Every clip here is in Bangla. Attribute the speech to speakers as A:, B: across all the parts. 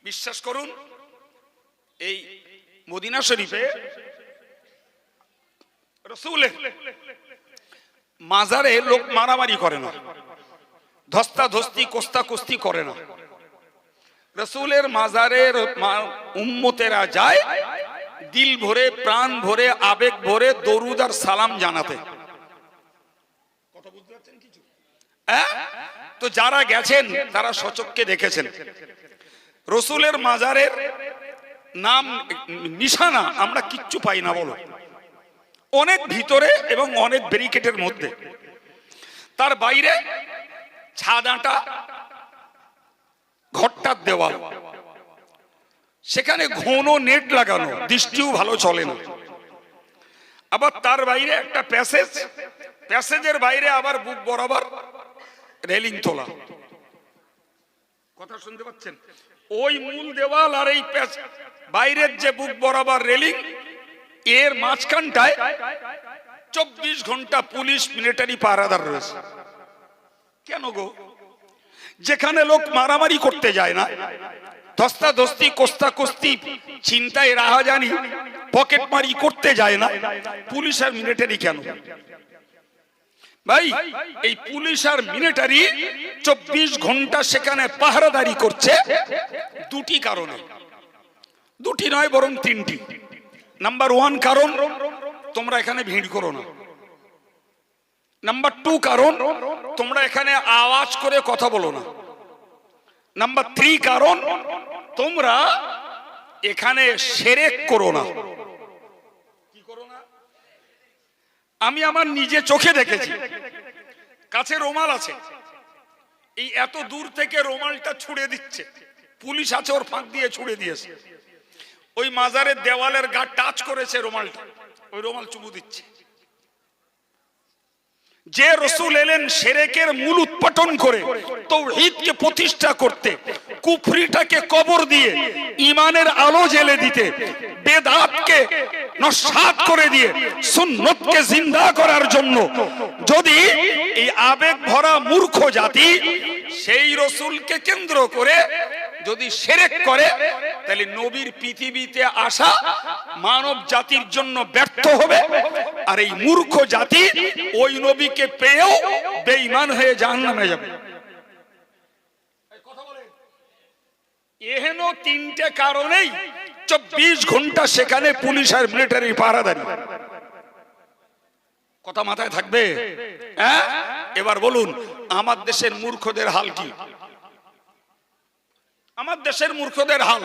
A: বিশ্বাস করুন, এই মদিনা শরীফে রাসূলের মাজারে লোক মারামারি করে না, ধস্তাধস্তি কোস্তাকুস্তি করে না। রাসূলের মাজারের উম্মতেরা যায় দিল ভরে, প্রাণ ভরে, আবেগ ভরে দরুদ আর সালাম জানাতে। কথা বুঝতে পারছেন কিছু? তো যারা গেছেন তারা সচক্ষে দেখেছেন রাসূলের মাজারের নাম নিশানা আমরা কিচ্ছু পাই না। বলো, অনেক ভিতরে এবং অনেক ব্যারিকেডের মধ্যে, তার বাইরে ছাদাটা ঘরটার দেওয়াল, সেখানে ঘন নেট লাগানো, দৃষ্টিও ভালো চলে না। আবার তার বাইরে একটা প্যাসেজ, প্যাসেজের বাইরে আবার বুক বরাবর রেলিং তোলা। কথা শুনতে পাচ্ছেন? ওই মূল দেওয়াল আর এই বাইরের যে বুক বরাবর রেলিং, এর মাঝখানটায় 24 ঘন্টা পুলিশ মিলিটারি পাহারাদার রয়েছে। কেন গো? যেখানে লোক মারামারি করতে যায় না, ধস্তাধস্তি কোস্তাকুস্তি চিন্তায় রাহাজানি পকেটমারি করতে যায় না, পুলিশ আর মিলিটারি কেন? ভাই, এই পুলিশ আর মিলিটারি 24 ঘন্টা সেখানে পাহারাদারি করছে দুটি কারণে। দুটি নয়, বরং তিনটি। নাম্বার 1 কারণ, তোমরা এখানে ভিড় করো না। নাম্বার 2 কারণ, তোমরা এখানে আওয়াজ করে কথা বলো না। নাম্বার 3 কারণ, তোমরা এখানে শিরক করো না। কি করো না? আমি আমার নিজে চোখে দেখেছি। কাছে রুমাল আছে, এই এত দূর থেকে রুমালটা ছুঁড়ে দিচ্ছে, পুলিশ আছে ওর ফাঁক দিয়ে ছুঁড়ে দিয়েছে। ওই মাজারের দেওয়ালের গা টাচ করেছে রুমালটা, ওই রুমাল চুমু দিচ্ছে। যে রাসূল এলেন শিরকের মূল উৎপাটন করে তাওহীদকে প্রতিষ্ঠা করতে, কুফরিটাকে কবর দিয়ে ঈমানের আলো জ্বেলে দিতে, বেদাতকে নস্যাৎ করে দিয়ে সুন্নতকে জিন্দা করার জন্য, যদি এই আবেগ ভরা মূর্খ জাতি সেই রাসূলকে কেন্দ্র করে যদি শিরক করে, তাহলে নবীর পৃথিবীতে আসা মানব জাতির জন্য ব্যর্থ হবে। আর এই মূর্খ জাতি ওই নবীকে পেয়েও বেঈমান হয়ে জাহান্নামে যাবে। এহেন তিনটে কারণেই 24 ঘন্টা সেখানে পুলিশ আর মিলিটারি পাহারাদারি। কথা মাথায় থাকবে? হ্যাঁ, এবার বলুন আমার দেশের মূর্খদের হাল কি? আমার দেশের মূর্খদের হাল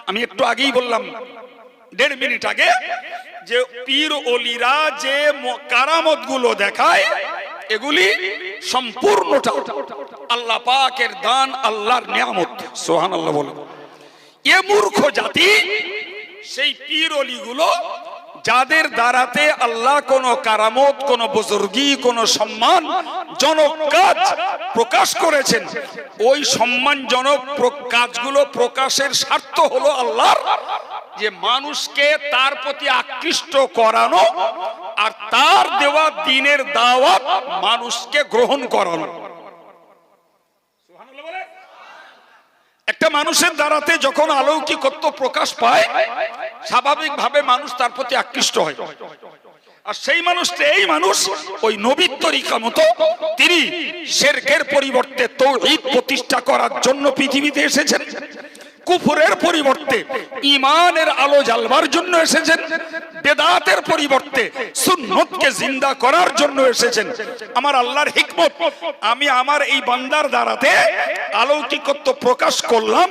A: আমি একটু আগেই বললাম, 1.5 মিনিট আগে, যে পীর ওলিরা যে কারামত গুলো দেখায়, এগুলি সম্পূর্ণটা আল্লাহ পাকের দান, আল্লাহর নিয়ামত। সুবহানাল্লাহ বলে। এ মূর্খ জাতি সেই পীর ওলি গুলো, যাদের দ্বারাতে আল্লাহ কোন কারামত, কোন বুজুর্গি, কোন সম্মানজনক কাজ প্রকাশ করেছেন, ওই সম্মানজনক কাজগুলো প্রকাশের স্বার্থ হলো আল্লাহর, যে মানুষকে তার প্রতি আকৃষ্ট করানো আর তার দেওয়া দ্বীনের দাওয়াত মানুষকে গ্রহণ করানো। একটা মানুষের দ্বারাতে যখন অলৌকিকত্ব প্রকাশ পায়, স্বাভাবিকভাবে মানুষ তার প্রতি আকৃষ্ট হয়। আর সেই মানুষটা, এই মানুষ ওই নবীর তরিকা মতো তিনি শিরকের পরিবর্তে তাওহীদ প্রতিষ্ঠা করার জন্য পৃথিবীতে এসেছেন, কুফরের পরিবর্তে ঈমানের আলো জ্বালবার জন্য এসেছেন, বেদাতের পরিবর্তে সুন্নতকে জিন্দা করার জন্য এসেছেন। আমার আল্লাহর হিকমত, আমি আমার এই বান্দার দ্বারাতে অলৌকিকত্ব প্রকাশ করলাম,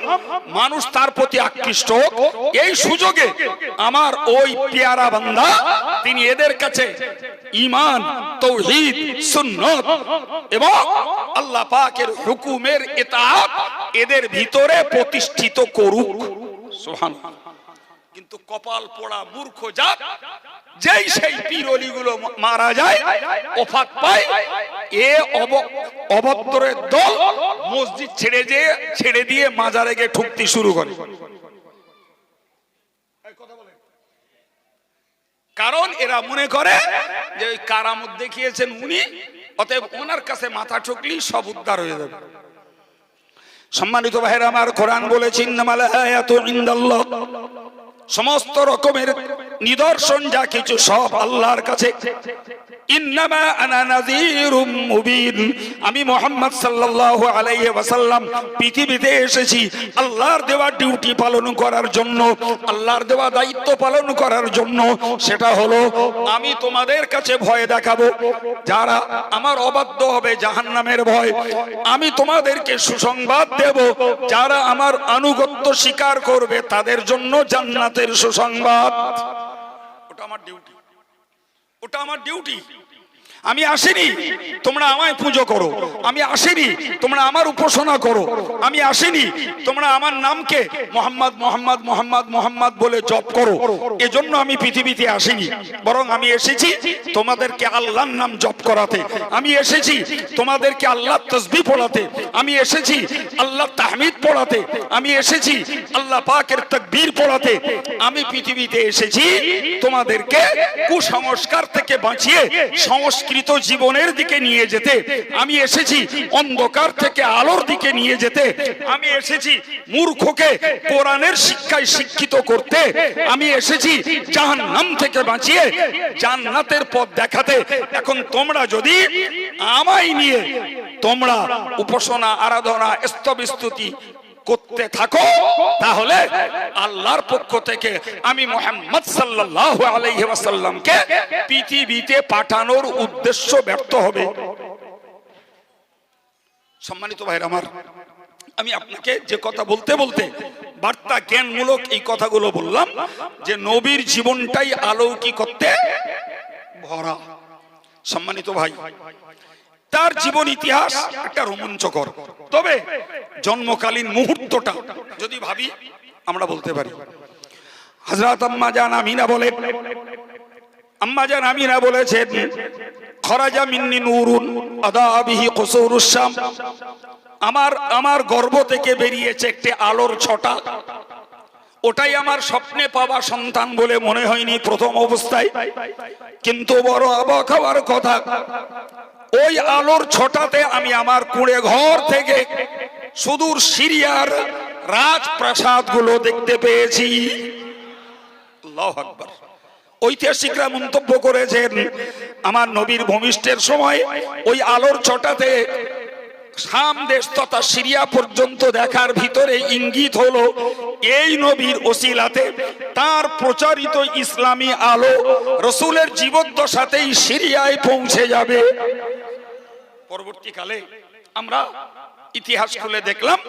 A: মানুষ তার প্রতি আকৃষ্ট হোক। এই সুযোগে আমার ওই পেয়ারা বান্দা, তিনি এদের কাছে ঈমান, তাওহীদ, সুন্নত এবং আল্লাহ পাকের হুকুমের ইতাআত এদের ভিতরে প্রতিষ্ঠিত করুক। সুবহানাল্লাহ। কিন্তু কপাল পোড়া মূর্খ জাত, যেই সেই পীর ওলিগুলো মারা যায়, ওফাত পায়, এ অভদ্রের দল মসজিদ ছেড়ে দিয়ে মাজারে গিয়ে ঠুকতে শুরু করে। কারণ এরা মনে করে যে ওই কারামত দেখিয়েছেন উনি, অতএব ওনার কাছে মাথা ঠুকলেই সব উদ্ধার হয়ে যাবে। সম্মানিত ভাইরা আমার, কোরআন বলেছে ইন্নামাল আয়াতু ইনদাল্লাহ, সমস্ত রকমের নিদর্শন যা কিছু সব আল্লাহর কাছে। ইন্নামা আনা নাযীরুম মুবিন, আমি মুহাম্মদ সাল্লাল্লাহু আলাইহি ওয়াসাল্লাম পৃথিবীতে এসেছি আল্লাহর দেওয়া ডিউটি পালন করার জন্য, আল্লাহর দেওয়া দায়িত্ব পালন করার জন্য। সেটা হলো আমি তোমাদের কাছে ভয় দেখাবো, যারা আমার অবাধ্য হবে জাহান্নামের ভয়। আমি তোমাদেরকে সুসংবাদ দেব, যারা আমার আনুগত্য স্বীকার করবে তাদের জন্য জান্নাতের সুসংবাদ। ওটা আমার ডিউটি, ওটা আমার ডিউটি। আমি আসিনি তোমরা আমায় পুজো করো, আমি আসিনি তোমরা আমার উপাসনা করো, আমি আসিনি তোমরা আমার নামকে মোহাম্মদ মোহাম্মদ মোহাম্মদ মোহাম্মদ বলে জপ করো, এজন্য আমি পৃথিবীতে আসিনি। বরং আমি এসেছি তোমাদেরকে আল্লাহর নাম জপ করাতে, আমি এসেছি তোমাদেরকে আল্লাহর তাসবিহ পড়াতে, আমি এসেছি আল্লাহর তাহমিদ পড়াতে, আমি এসেছি আল্লাহ পাকের তাকবীর পড়াতে। আমি পৃথিবীতে এসেছি তোমাদেরকে কুসংস্কার থেকে বাঁচিয়ে সংস্কৃত জীবনের দিকে নিয়ে যেতে। আমি এসেছি অন্ধকার থেকে আলোর দিকে নিয়ে যেতে। আমি এসেছি মূর্খকে কোরআনের শিক্ষায় শিক্ষিত করতে। আমি এসেছি জাহান্নাম থেকে বাঁচিয়ে জান্নাতের পথ দেখাতে। এখন তোমরা যদি আমায় নিয়ে তোমরা উপাসনা আরাধনা স্তবস্তুতি করতে থাকো, তাহলে আল্লাহর পক্ষ থেকে আমি মুহাম্মদ সাল্লাল্লাহু আলাইহি ওয়াসাল্লামকে পৃথিবীতে পাঠানোর উদ্দেশ্য ব্যর্থ হবে। সম্মানিত ভাইরা আমার, আমি আপনাকে যে কথা বলতে বলতে বার্তা জ্ঞানমূলক এই কথাগুলো বললাম যে নবীর জীবনটাই অলৌকিকত্বে ভরা। সম্মানিত ভাই, তার জীবন ইতিহাস একটা রোমাঞ্চকর, তবে জন্মকালীন মুহূর্তটা যদি ভাবি আমরা বলতে পারি। হযরত আম্মা জান আমিনা বলেন, আম্মা জান আমিনা বলেছেন, খরাজা মিন্নি নূরুন আদা বিহি কুসুরুস শাম, আমার গর্ভ থেকে বেরিয়েছে একটি আলোর ছটা। ওটাই আমার স্বপ্নে পাওয়া সন্তান বলে মনে হয়নি প্রথম অবস্থায়, কিন্তু বড় অবাক হওয়ার কথা, ওই আলোর ছটাতে আমি আমার কুঁড়ে ঘর থেকে সুদূর সিরিয়ার রাজপ্রাসাদ গুলো দেখতে পেয়েছি। আল্লাহু আকবার। ঐতিহাসিকরা মন্তব্য করেছেন, আমার নবীর ভূমিষ্ঠের সময় ওই আলোর ছটাতে শাম দেশ তথা সিরিয়া পর্যন্ত দেখার ভিতরে ইঙ্গিত হলো এই নবীর ওসিলাতে তার প্রচারিত ইসলামী আলো রাসূলের জীবদ্দশাতেই সিরিয়ায় পৌঁছে যাবে। পরবর্তীকালে আমরা ইতিহাস খুলে দেখলাম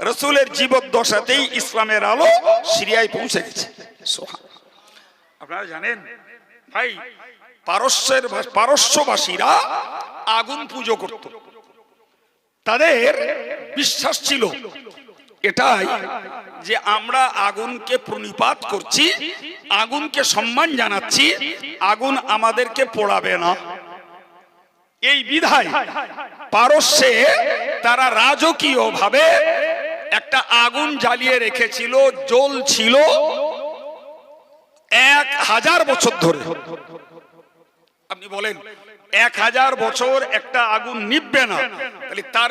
A: রাসূলের জীবদ্দশাতেই ইসলামের আলো সিরিয়ায় পৌঁছে গেছে। আপনারা জানেন ভাই, পারস্যবাসীরা আগুন পুজো করত। তাদের বিশ্বাস ছিল এটাই যে আমরা আগুনকে প্রণিপাত করছি, আগুনকে সম্মান জানাচ্ছি, আগুন আমাদেরকে পোড়াবে না। এই বিধায় পারস্যে তারা রাজকীয় ভাবে একটা আগুন জ্বালিয়ে রেখেছিল, জ্বলছিল 1000 বছর ধরে। আপনি বলেন 1000 বছর একটা আগুন নিভবে না, তাহলে তার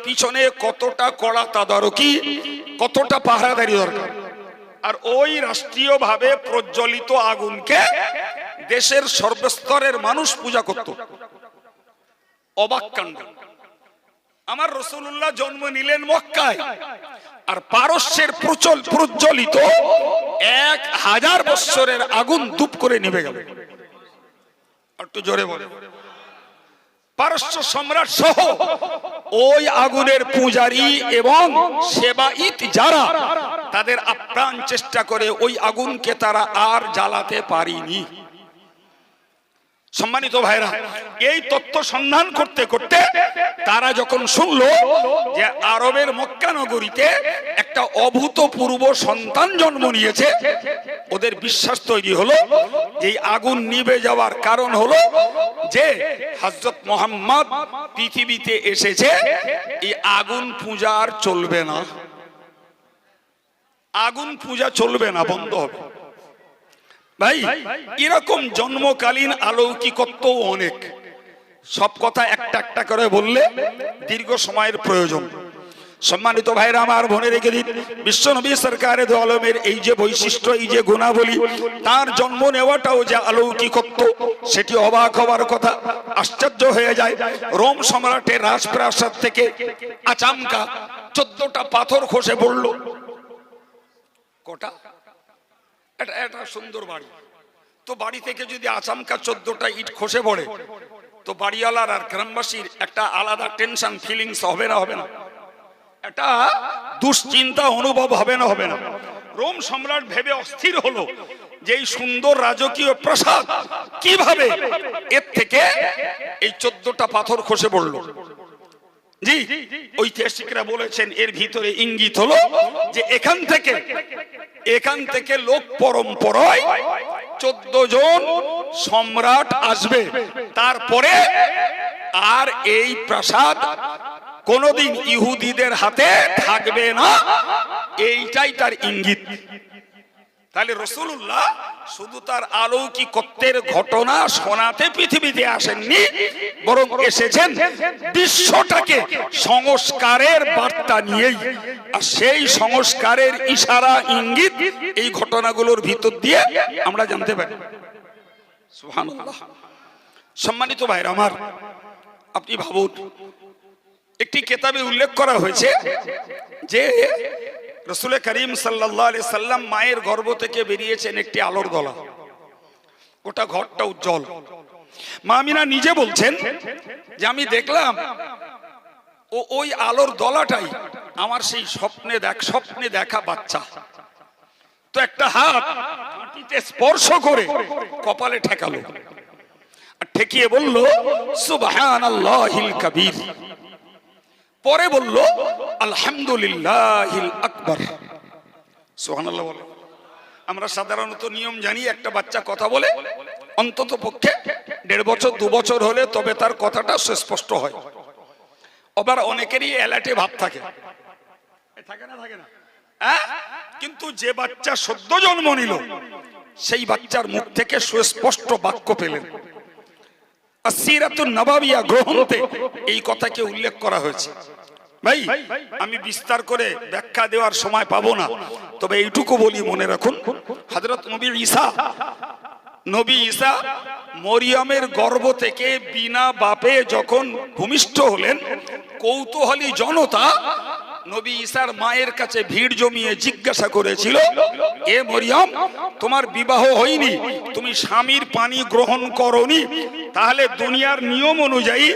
A: পিছনে কতটা কড়া তদারকি, কতটা পাহারাদারি দরকার। আর ওই রাষ্ট্রীয় ভাবে প্রজ্বলিত আগুনকে দেশের সর্বস্তরের মানুষ পূজা করত। অবাক কাণ্ড। আমার রাসূলুল্লাহ জন্ম নিলেন মক্কায়, আর পারস্যের প্রজ্বলিত 1000 বছরের আগুন দুপ করে নিভে গেল। একটু জোরে বলে। পারস্য সম্রাট সহ ওই আগুনের পূজারী এবং সেবাইত যারা, তাদের আপ্রাণ চেষ্টা করে ওই আগুনকে তারা আর জ্বালাতে পারেনি। সম্মানিত ভাইরা, এই তথ্য সন্ধান করতে করতে তারা যখন শুনলো যে আরবের মক্কা নগরীতে একটা অভূতপূর্ব সন্তান জন্ম নিয়েছে, ওদের বিশ্বাস তৈরি হলো যে আগুন নিভে যাওয়ার কারণ হলো যে হযরত মুহাম্মদ পৃথিবীতে এসেছে, এই আগুন পূজা আর চলবে না, আগুন পূজা চলবে না, বন্ধ হবে। ভাই, এরকম জন্মকালীন অলৌকিকত্ব অনেক, সব কথা একটা একটা করে বললে দীর্ঘ সময়ের প্রয়োজন। সম্মানিত ভাইরা আমার, মনে রেখে দিন, বিশ্বনবী সরকারে দো আলমের এই যে বৈশিষ্ট্য, এই যে গুণাবলী, তার জন্ম নেওয়াটাও যে অলৌকিকত্ব, সেটি অবাক হওয়ার কথা। আশ্চর্য হয়ে যায়, রোম সম্রাটের রাজপ্রাসাদ থেকে আচমকা 14টা পাথর খসে পড়ল। কোটা এটা সুন্দর বাড়ি, তো বাড়ি থেকে যদি আচমকা 14টা ইট খসে পড়ে, তো বাড়িওয়ালার আর গ্রামবাসীর একটা আলাদা টেনশন ফিলিংস হবে না? হবে না? এটা দুশ্চিন্তা অনুভব হবে না? হবে না? রোম সম্রাট ভেবে অস্থির হলো যে এই সুন্দর রাজকীয় প্রাসাদ কিভাবে এর থেকে এই 14টা পাথর খসে পড়লো। জি, ঐতিহাসিকরা বলেছেন এর ভিতরে ইঙ্গিত হলো যে এখান থেকে লোক পরম্পরায় 14 জন সম্রাট আসবে, তারপরে আর এই প্রাসাদ কোনদিন ইহুদিদের হাতে থাকবে না, এইটাই তার ইঙ্গিত। তাহলে রাসূলুল্লাহ শুধু তার অলৌকিকত্বের ঘটনা শোনাতে পৃথিবীতে আসেননি, বরং এসেছেন বিশ্বটাকে সংস্কারের বার্তা নিয়েই। আর সেই সংস্কারের ইশারা, ইঙ্গিত এই ঘটনাগুলোর ভিতর দিয়ে আমরা জানতে পারি। সুবহানাল্লাহ। সম্মানিত ভাইরা আমার, আপনি ভাবুন, একটি কিতাবে উল্লেখ করা হয়েছে যে রাসূল করিম সাল্লাল্লাহু আলাইহি সাল্লাম মায়ের গর্ভ থেকে বেরিয়েছেন একটি আলোর দলা, গোটা ঘরটা উজ্জ্বল। মা আমিনা নিজে বলছেন যে আমি দেখলাম ওই আলোর দলাটাই আমার সেই স্বপ্নে দেখা বাচ্চা। তো একটা হাত মাটিতে স্পর্শ করে কপালে ঠেকালো, আর ঠেকিয়ে বলল সুবহানাল্লাহিল কাবীর। পরে বলল আলহামদুলিল্লাহিল আকবার। সুবহানাল্লাহ বলে। আমরা সাধারণত নিয়ম জানি, একটা বাচ্চা কথা বলে অন্তত পক্ষে 1.5 বছর 2 বছর হলে তবে তার কথাটা সুস্পষ্ট হয়। আবার অনেকেরই এলাটে ভাব থাকে, থাকে না? থাকে না? কিন্তু যে বাচ্চা সদ্য জন্ম নিল, সেই বাচ্চার মুখ থেকে সুস্পষ্ট বাক্য পেলেন। আসিরাতুন নবাবিয়া গ্রন্থে এই কথাকে উল্লেখ করা হয়েছে। ভাই, আমি বিস্তার করে ব্যাখ্যা দেওয়ার সময় পাবো না, তবে এইটুকু বলি, মনে রাখুন, হযরত নবী ঈসা মরিয়মের গর্ভ থেকে বিনা বাপে যখন ভূমিষ্ঠ হলেন, কৌতূহলী জনতা নবী ঈসার মায়ের কাছে ভিড় জমিয়ে জিজ্ঞাসা করেছিল, এ মরিয়ম, তোমার বিবাহ হয়নি, তুমি স্বামীর পানি গ্রহণ করনি, তাহলে দুনিয়ার নিয়ম অনুযায়ী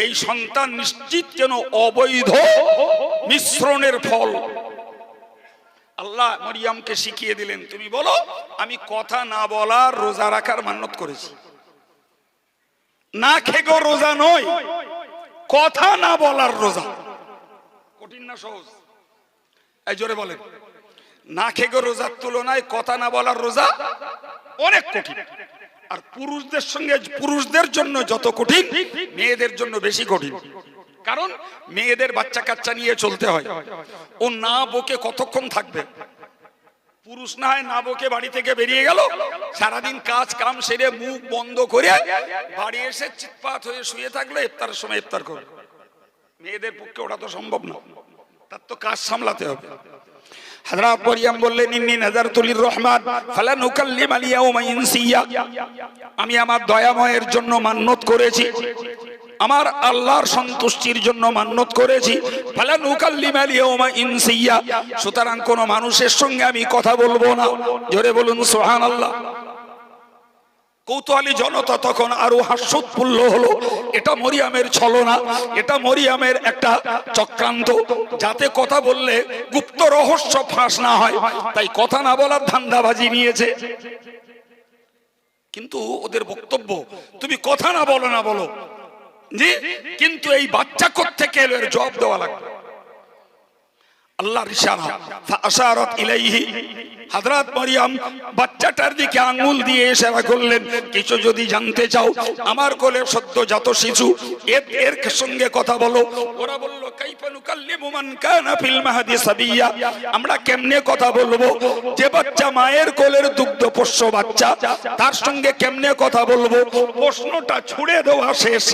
A: এই সন্তান নিশ্চিত যেন অবৈধ মিশ্রণের ফল। আল্লাহ মরিয়মকে শিখিয়ে দিলেন, তুমি বলো আমি কথা না বলার রোজা রাখার মান্যত করেছি। না খেগো রোজা নয়, কথা না বলার রোজা। কঠিন না সহজ? এই জোরে বলেন। না খেগো রোজার তুলনায় কথা না বলার রোজা অনেক কঠিন। আর পুরুষদের জন্য যত কঠিন, মেয়েদের জন্য বেশি কঠিন। কারণ মেয়েদের বাচ্চা কাচ্চা নিয়ে চলতে হয়। ও না বকে কতক্ষণ থাকবে? পুরুষ না হয় না বকে বাড়ি থেকে বেরিয়ে গেল, সারাদিন কাজ কাম সেরে মুখ বন্ধ করে বাড়ি এসে চিৎপাত হয়ে শুয়ে থাকলে ইফতারের সময় ইফতার করবে। মেয়েদের পক্ষে ওটা তো সম্ভব না, তার তো কাজ সামলাতে হবে। হযরত মরিয়ম বললেন, ইন্নী নাযারতু লির-রহমান ফালা নুকাল্লিমাল ইয়াওমা ইনসিয়া। আমি আমার দয়াময়ের জন্য মান্যত করেছি, আমার আল্লাহর সন্তুষ্টির জন্য মান্যত করেছি, ফালা নুকাল্লিমাল ইয়াওমা ইনসিয়া, সুতরাং কোন মানুষের সঙ্গে আমি কথা বলবো না। জোরে বলুন সুবহানাল্লাহ। কৌতূহলী জনতা তখন আরো হাস্যোৎফুল্ল হলো। এটা মরিয়মের ছলনা, এটা মরিয়মের একটা চক্রান্ত, যাতে কথা বললে গুপ্ত রহস্য ফাঁস না হয়, তাই কথা না বলার ধান্দাবাজি নিয়েছে। কিন্তু ওদের বক্তব্য, তুমি কথা না বলো জি, কিন্তু এই বাচ্চা কোত্থেকে এলো, এর জবাব দেওয়া লাগবে। আল্লাহর ইশারা, ফাআশারাত ইলাইহি, হযরত মারিয়াম বাচ্চাটার দিকে আঙ্গুল দিয়ে ইশারা করলেন, কিছু যদি জানতে চাও আমার কোলে সদ্যজাত শিশু এর সঙ্গে কথা বলো। ওরা বলল কাইফা নুকাল্লিমু মান কানা ফিল মাহদি সাবিয়া, আমরা কেমনে কথা বলবো যে বাচ্চা মায়ের কোলের দুগ্ধপোষ্য বাচ্চা, তার সঙ্গে কেমনে কথা বলবো? প্রশ্নটা ছুড়ে দেওয়া শেষ।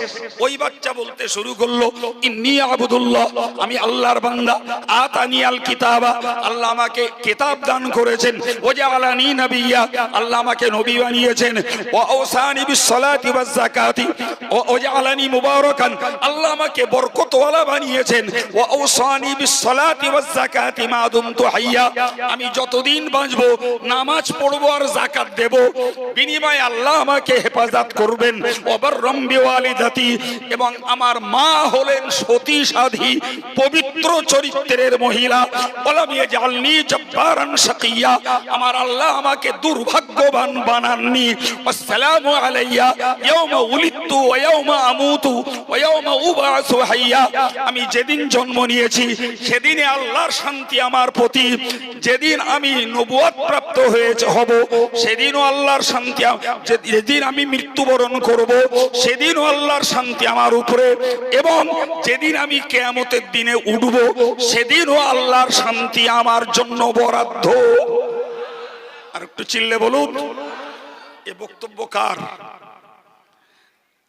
A: ওই বাচ্চা বলতে শুরু করলো, ইন্নী আবুদুল্লাহ, আমি আল্লাহর বান্দা, আতানি আল কিতাবা, আল্লাহ আমাকে কিতাব দান করেছেন, ওয়াজআলানি নবিয়্যা, আল্লাহ আমাকে নবী বানিয়েছেন, ওয়া আওসানি বিস সালাতি ওয়াজ যাকাতি ওয়াজআলানি মুবারাকান, আল্লাহ আমাকে বরকতওয়ালা বানিয়েছেন, ওয়া আওসানি বিস সালাতি ওয়াজ যাকাতি মা দুমতু হাইয়া, আমি যতদিন বাঁচবো নামাজ পড়বো আর যাকাত দেব, বিনিময়ে আল্লাহ আমাকে হেফাজত করবেন, ওয়া বাররাম বিওয়ালিদাতি, এবং আমার মা হলেন সতী সাধী পবিত্র চরিত্রের মহিলা, ওয়ালাম ইয়াজআলনি জাব্বারান শাকিয়া, আমার আল্লাহ আমাকে দুর্ভাগ্যবান বানাননি, ওয়াসসালামু আলাইয়া ইয়াওমা উলিদতু ওয়া ইয়াওমা আমুতু ওয়া ইয়াওমা উবআসু হাইয়া, আমি যেদিন জন্ম নিয়েছি সেদিনে আল্লাহর শান্তি আমার প্রতি, যেদিন আমি নবুয়ত প্রাপ্ত হব সেদিনও আল্লাহর শান্তি, যেদিন আমি মৃত্যুবরণ করব সেদিনও আল্লাহর শান্তি আমার উপরে, এবং যেদিন আমি কিয়ামতের দিনে উঠব সেদিনও আল্লাহর শান্তি আমার জন্য বরাদ্দ। আর একটু চিল্লে বলুন, এ বক্তব্য কার?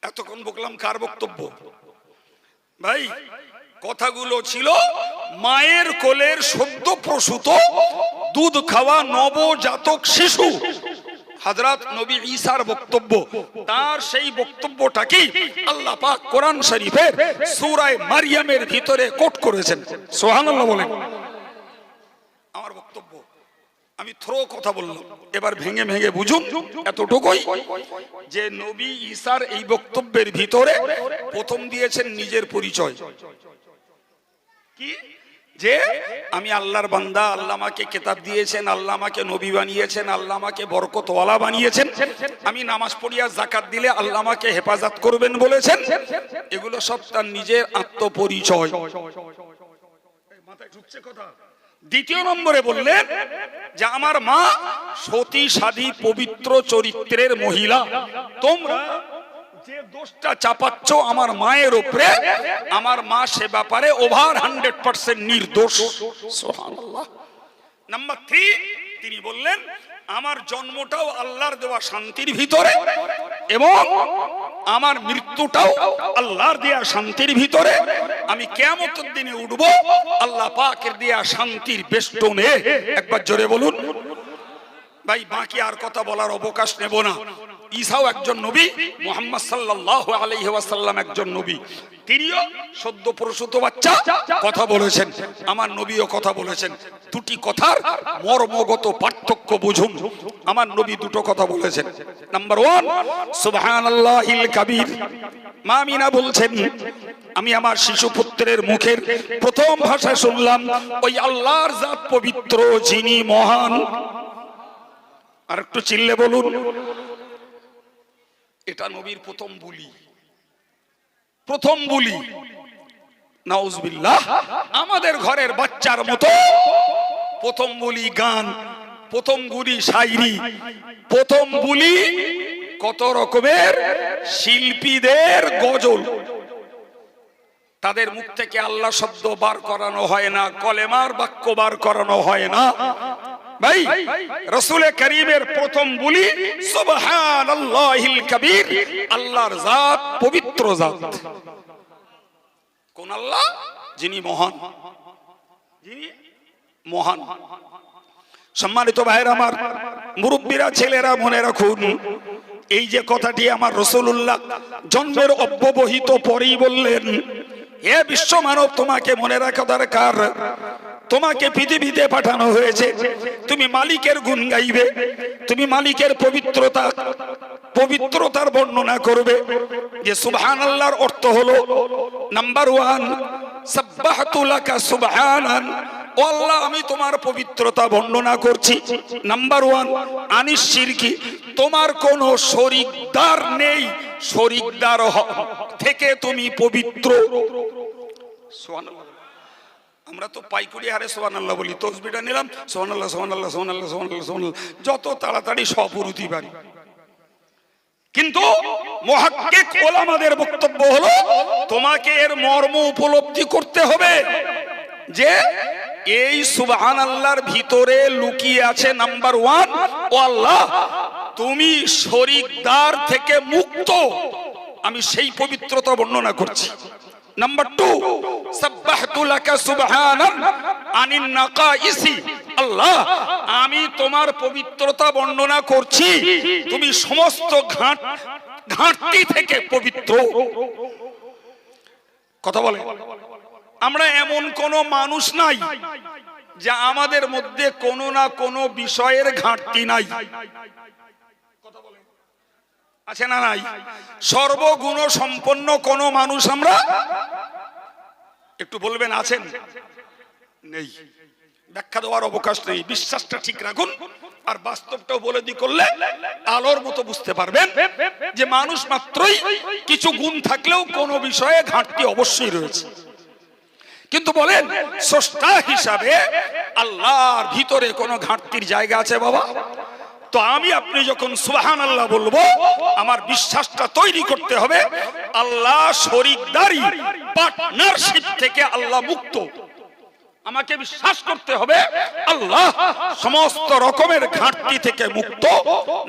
A: এতক্ষণ বললাম কার বক্তব্য? ভাই, কথাগুলো ছিল মায়ের কোলের সদ্য প্রসূত দুধ খাওয়া নবজাতক শিশু হযরত নবী ঈসার বক্তব্য। তার সেই বক্তব্যটাকে আল্লাহ পাক কোরআন শরীফের সূরা মারইয়ামের ভিতরে কোট করেছেন। সুবহানাল্লাহ বলেন। আমার বক্তব্য আমি থ্রো কথা বললাম, এবার ভেঙে ভেঙে বুঝুন। এতটুকুই যে নবী ঈসার এই বক্তব্যের ভিতরে প্রথম দিয়েছেন নিজের পরিচয়, কি যে আমি আল্লাহর বান্দা, আল্লাহ আমাকে কিতাব দিয়েছেন, আল্লাহ আমাকে নবী বানিয়েছেন, আল্লাহ আমাকে বরকতওয়ালা বানিয়েছেন, আমি নামাজ পড়িয়া যাকাত দিলে আল্লাহ আমাকে হেফাজত করবেন বলেছেন। এগুলো সব তার নিজের আত্মপরিচয়। মাথায় ঢুকছে কথা? দ্বিতীয় নম্বরে বললেন যে আমার মা সতী সাধী পবিত্র চরিত্রের মহিলা, তোমরা যে দোষটা চাপাচ্ছ আমার মায়ের উপরে, আমার মা সে ব্যাপারে ওভার 100% নির্দোষ। সুবহানাল্লাহ। নাম্বার 3, তিনি বললেন আমার জন্মটাও আল্লাহর দেওয়া শান্তির ভিতরে এবং আমার মৃত্যুটাও আল্লাহর দেওয়া শান্তির ভিতরে, আমি কিয়ামতের দিনে উঠব আল্লাহ পাকের দেওয়া শান্তির বেষ্টনে। একবার জোরে বলুন। ভাই, বাকি আর কথা বলার অবকাশ নেব না। ঈসাও একজন নবী, মুহাম্মদ সাল্লাল্লাহু আলাইহি ওয়াসাল্লাম একজন নবী, তিনিও সদ্য প্রসূত বাচ্চা কথা বলেছেন, আমার নবীও কথা বলেছেন। দুটি কথার মর্মগত পার্থক্য বুঝুন। আমার নবী দুটো কথা বলেছেন। নাম্বার 1, সুবহানাল্লাহিল কাবীর। মা আমিনা বলছেন আমি আমার শিশু পুত্রের মুখের প্রথম ভাষা শুনলাম ওই আল্লাহর জাত পবিত্র যিনি মহান। আর একটু চিল্লে বলুন। এটা নবীর প্রথম বুলি, প্রথম বুলি। নাউজুবিল্লাহ। আমাদের ঘরের বাচ্চার মতো প্রথম বুলি গান, প্রথম বুলি শায়রি, প্রথম বুলি কত রকমের শিল্পীদের গজল। তাদের মুখ থেকে আল্লাহ শব্দ বার করানো হয় না, কলেমার বাক্য বার করানো হয় না। ভাই, রাসূল কারীমের প্রথম বুলি সুবহানাল্লাহিল কাবীর, আল্লাহর জাত পবিত্র জাত। কোন আল্লাহ? যিনি মহান, যিনি মহান। সম্মানিত ভাইরা আমার, মুরব্বীরা, ছেলেরা, মনে রাখুন এই যে কথাটি আমার রাসূলুল্লাহ জন্মের অব্যবহিত পরেই বললেন, হে বিশ্ব মানব, তোমাকে মনে রাখা দরকার, তোমাকে পৃথিবীতে পাঠানো হয়েছে, তুমি মালিকের গুণ গাইবে, তুমি মালিকের পবিত্রতার বর্ণনা করবে। যে সুবহানাল্লাহর অর্থ হলো নাম্বার 1, সাব্বাহতু লাকা সুবহানান, ও আল্লাহ আমি তোমার পবিত্রতা বর্ণনা করছি। নাম্বার 1, আনিস শিরকি, তোমার কোনো শরীকদার নেই, শরীকদার থেকে তুমি পবিত্র। সুবহানাল্লাহ। আমরা তো পাইকুড়ি হারে সুবহানাল্লাহ বলি, তসবিহটা নিলাম সুবহানাল্লাহ সুবহানাল্লাহ সুবহানাল্লাহ সুবহানাল্লাহ সুবহানাল্লাহ, যত তাড়াতাড়ি সপুরুতি পারি। কিন্তু মুহাক্কিক ওলামাদের বক্তব্য হলো তোমাকে এর মর্ম উপলব্ধি করতে হবে যে এই সুবহানাল্লাহর ভিতরে লুকিয়ে আছে নাম্বার 1, ও আল্লাহ তুমি শরীকদার থেকে মুক্ত, আমি সেই পবিত্রতা বর্ণনা করছি। নাম্বার 2, সাব্বাহতু লাকা সুবহানান আনিন নাকাইসি, আল্লাহ আমি তোমার পবিত্রতা বর্ণনা করছি, তুমি সমস্ত ঘাটতি থেকে পবিত্র। কথা বলে, আমরা এমন কোন মানুষ নাই যে আমাদের মধ্যে কোনো না কোনো বিষয়ের ঘাটতি নাই। কথা বলে, আছে না নাই? সর্বগুণ সম্পন্ন কোন মানুষ আমরা, একটু বলবেন আছেন? নেই। ব্যাখ্যা দেওয়ার অবকাশ নেই, বিশ্বাসটা ঠিক রাখুন আর বাস্তবটাও বলে দি করলে আলোর মতো বুঝতে পারবেন যে মানুষ মাত্রই কিছু গুণ থাকলেও কোন বিষয়ে ঘাটতি অবশ্যই রয়েছে। কিন্তু বলেন স্রষ্টা হিসাবে আল্লাহর ভিতরে কোনো ঘাটতির জায়গা আছে বাবা? তো আমি আপনি যখন সুবহানাল্লাহ বলবো, আমার বিশ্বাসটা তৈরি করতে হবে আল্লাহ শরীকদারি পার্টনারশিপ থেকে আল্লাহ মুক্ত। আমাকে বিশ্বাস করতে হবে আল্লাহ সমস্ত রকমের ঘাটতি থেকে মুক্ত।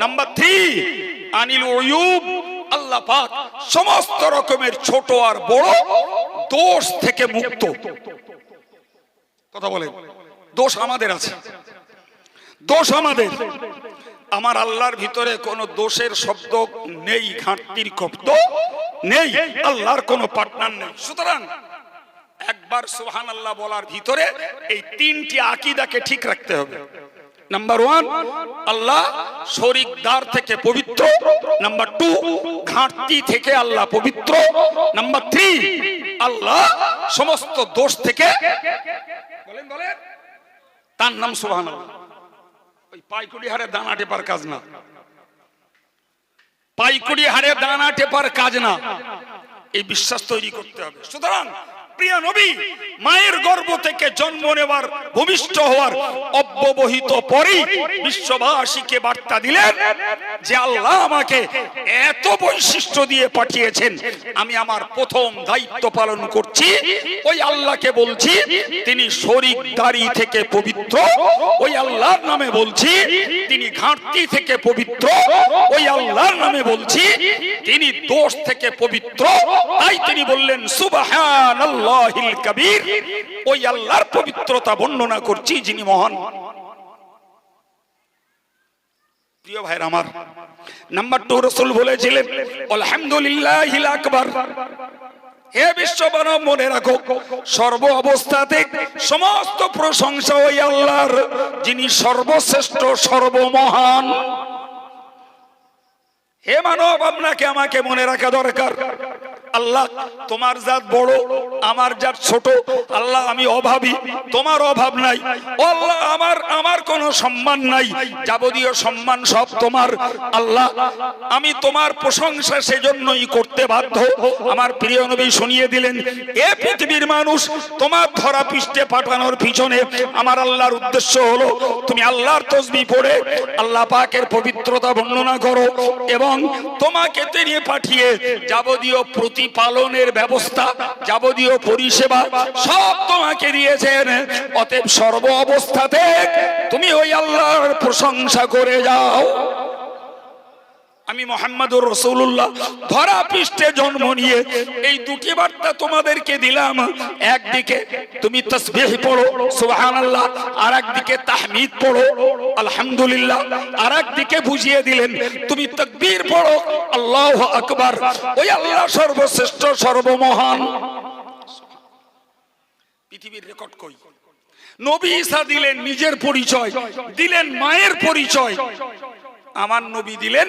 A: নাম্বার 3, আনিল উয়ুব, আল্লাহ পাক সমস্ত রকমের ছোট আর বড় দোষ থেকে মুক্ত। কথা বলেন, দোষ আমাদের আছে, দোষ আমাদের। আমার আল্লাহর ভিতরে কোনো দোষের শব্দ নেই, ঘাটতির শব্দ নেই, আল্লাহর কোনো পার্টনার নেই। সুতরাং একবার সুবহানাল্লাহ বলার ভিতরে এই 3টি আকীদাকে ঠিক রাখতে হবে। নাম্বার 1, আল্লাহ শরীকদার থেকে পবিত্র। নাম্বার 2, ঘাটতি থেকে আল্লাহ পবিত্র। নাম্বার 3, আল্লাহ সমস্ত দোষ থেকে, বলেন বলেন, তার নাম সুবহানাল্লাহ। ওই পাইকুড়ি হারে দানা টেপার কাজ না, পাইকুড়ি হারে দানা টেপার কাজ না, এই বিশ্বাস তৈরি করতে হবে। সুতরাং প্রিয় নবী মায়ের গর্ভ থেকে জন্ম নেওয়ার ভূমিষ্ঠ হওয়ার অব্যবহিত পরেই বিশ্ববাসীকে বার্তা দিলেন যে আল্লাহ আমাকে এত বৈশিষ্ট্য দিয়ে পাঠিয়েছেন, আমি আমার প্রথম দায়িত্ব পালন করছি। ওই আল্লাহকে বলছি তিনি শরীকদারি থেকে পবিত্র, ওই আল্লাহর নামে বলছি তিনি ঘাটতি থেকে পবিত্র, ওই আল্লাহর নামে বলছি তিনি দোষ থেকে পবিত্র। তাই তিনি বললেন সুবহানাল্লাহ কবির, ওই আল্লাহর পবিত্রতা বর্ণনা করছি যিনি মহান। প্রিয় ভাইরা আমার, নাম্বার 2 রাসূল বলেছিলেন আলহামদুলিল্লাহিল আকবার। হে বিশ্বমানব মনে রাখো, সর্ব অবস্থাতে সমস্ত প্রশংসা ওই আল্লাহর যিনি সর্বশ্রেষ্ঠ সর্বমহান। হে মানব, আপনাকে আমাকে মনে রাখা দরকার আল্লাহ তোমার জাত বড়, আমার জাত ছোট। আল্লাহ আমি অভাবী, তোমার অভাব নাই। ও আল্লাহ আমার কোনো সম্মান নাই, যাবতীয় সম্মান সব তোমার। আল্লাহ আমি তোমার প্রশংসা সেজন্যই করতে বাধ্য। আমার প্রিয় নবী শুনিয়ে দিলেন, এ পৃথিবীর মানুষ তোমার ধরা পৃষ্ঠে পাঠানোর পিছনে আমার আল্লাহর উদ্দেশ্য হলো তুমি আল্লাহর তাসবিহ পড়ে আল্লাহ পাকের পবিত্রতা বর্ণনা করো, এবং তোমাকে তিনি পাঠিয়ে যাবতীয় প্রতিপালনের ব্যবস্থা, যাবতীয় পরিষেবা সব তোমাকে দিয়েছেন। অতএব সর্ব অবস্থাতে তুমি ওই আল্লাহর প্রশংসা করে যাও। আমি মুহাম্মদুর রাসূলুল্লাহ ধরা পৃষ্ঠে জন্ম নিয়ে এই দুটি বার্তা তোমাদেরকে দিলাম। একদিকে তুমি তাসবিহ পড়ো সুবহানাল্লাহ, আর একদিকে তাহমিদ পড়ো আলহামদুলিল্লাহ, আর একদিকে বুঝিয়ে দিলেন তুমি তাকবীর পড়ো আল্লাহু আকবার। ওই আল্লাহ সর্বশ্রেষ্ঠ সর্বমহান। পৃথিবীর রেকর্ড কই? নবী ঈসা দিলেন নিজের পরিচয়, দিলেন মায়ের পরিচয়। আমার নবী দিলেন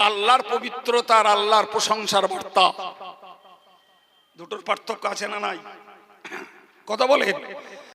A: আল্লাহর পবিত্রতার, আল্লাহর প্রশংসার বার্তা। দুটোর পার্থক্য আছে না নাই? কথা বলেন।